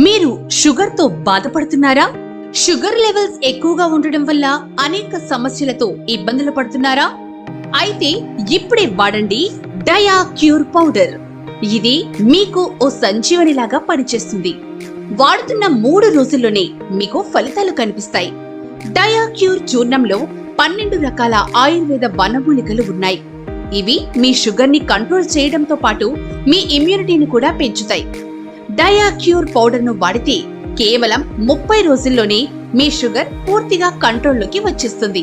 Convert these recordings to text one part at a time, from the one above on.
మీరు షుగర్ తో బాధపడుతున్నారా? షుగర్ లెవెల్స్ ఎక్కువగా ఉండడం వల్ల అనేక సమస్యలతో ఇబ్బందులు పడుతున్నారా? అయితే ఇప్పుడే వాడండి డయా క్యూర్ పౌడర్. ఇది మీకు ఓ సంజీవనిలాగా పనిచేస్తుంది. వాడుతున్న 3 రోజుల్లోనే మీకు ఫలితాలు కనిపిస్తాయి. డయా క్యూర్ చూర్ణంలో 12 రకాల ఆయుర్వేద వనమూలికలు ఉన్నాయి. ఇవి మీ షుగర్ ని కంట్రోల్ చేయడంతో పాటు మీ ఇమ్యూనిటీని కూడా పెంచుతాయి. డయా క్యూర్ పౌడర్ ను వాడితే కేవలం 30 రోజుల్లోనే మీ షుగర్ పూర్తిగా కంట్రోల్లోకి వచ్చేస్తుంది.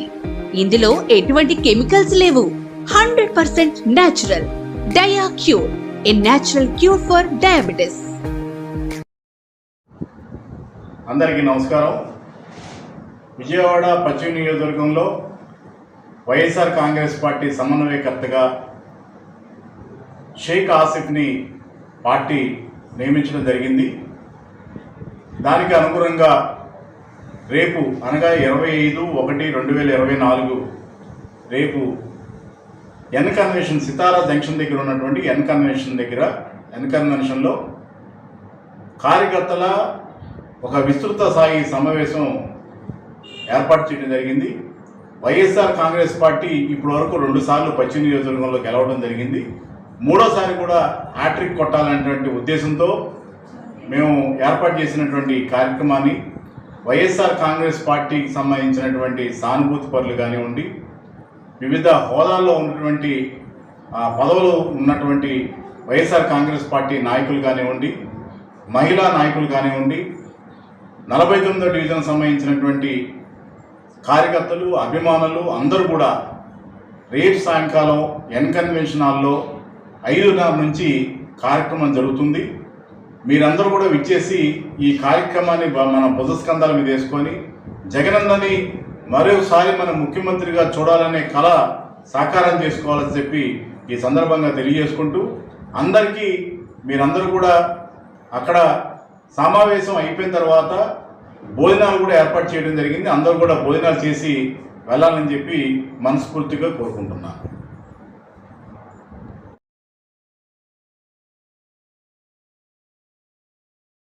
ఇందులో ఎటువంటి కెమికల్స్ లేవు. 100% natural. Dia cure, a natural cure for diabetes. అందరికీ నమస్కారం. విజయవాడ పశ్చిమ నియోజకవర్గంలో వైఎస్ఆర్ కాంగ్రెస్ పార్టీ సమన్వయకర్తగా షేక్ ఆసిఫ్ని పార్టీ నియమించడం జరిగింది. దానికి అనుగుణంగా రేపు అనగా 25/1/2024 రేపు ఎన్ కన్వెన్షన్ సితారా జంక్షన్ దగ్గర ఉన్నటువంటి ఎన్ కన్వెన్షన్లో కార్యకర్తల ఒక విస్తృత స్థాయి సమావేశం ఏర్పాటు చేయడం జరిగింది. వైఎస్ఆర్ కాంగ్రెస్ పార్టీ ఇప్పటి వరకు 2 సార్లు పశ్చిమ నియోజకవర్గంలో గెలవడం జరిగింది. 3వసారి కూడా హ్యాట్రిక్ కొట్టాలనేటువంటి ఉద్దేశంతో మేము ఏర్పాటు చేసినటువంటి కార్యక్రమాన్ని వైఎస్ఆర్ కాంగ్రెస్ పార్టీకి సంబంధించినటువంటి సానుభూతి పరులు కానివ్వండి, వివిధ హోదాల్లో ఉన్నటువంటి పదవులు ఉన్నటువంటి వైఎస్ఆర్ కాంగ్రెస్ పార్టీ నాయకులు కానివ్వండి, మహిళా నాయకులు కానివ్వండి, 49వ డివిజన్ సంబంధించినటువంటి కార్యకర్తలు, అభిమానులు అందరూ కూడా రేపు సాయంకాలం ఎన్ కన్వెన్షన్ హాల్లో 5:30 నుంచి కార్యక్రమం జరుగుతుంది. మీరందరూ కూడా విచ్చేసి ఈ కార్యక్రమాన్ని మన భుజస్కంధాల మీద వేసుకొని జగనన్నని మరోసారి మన ముఖ్యమంత్రిగా చూడాలనే కళ సాకారం చేసుకోవాలని చెప్పి ఈ సందర్భంగా తెలియజేసుకుంటూ అందరికీ మీరందరూ కూడా అక్కడ సమావేశం అయిపోయిన తర్వాత భోజనాలు కూడా ఏర్పాటు చేయడం జరిగింది. అందరూ కూడా భోజనాలు చేసి వెళ్ళాలని చెప్పి మనస్ఫూర్తిగా కోరుకుంటున్నాను.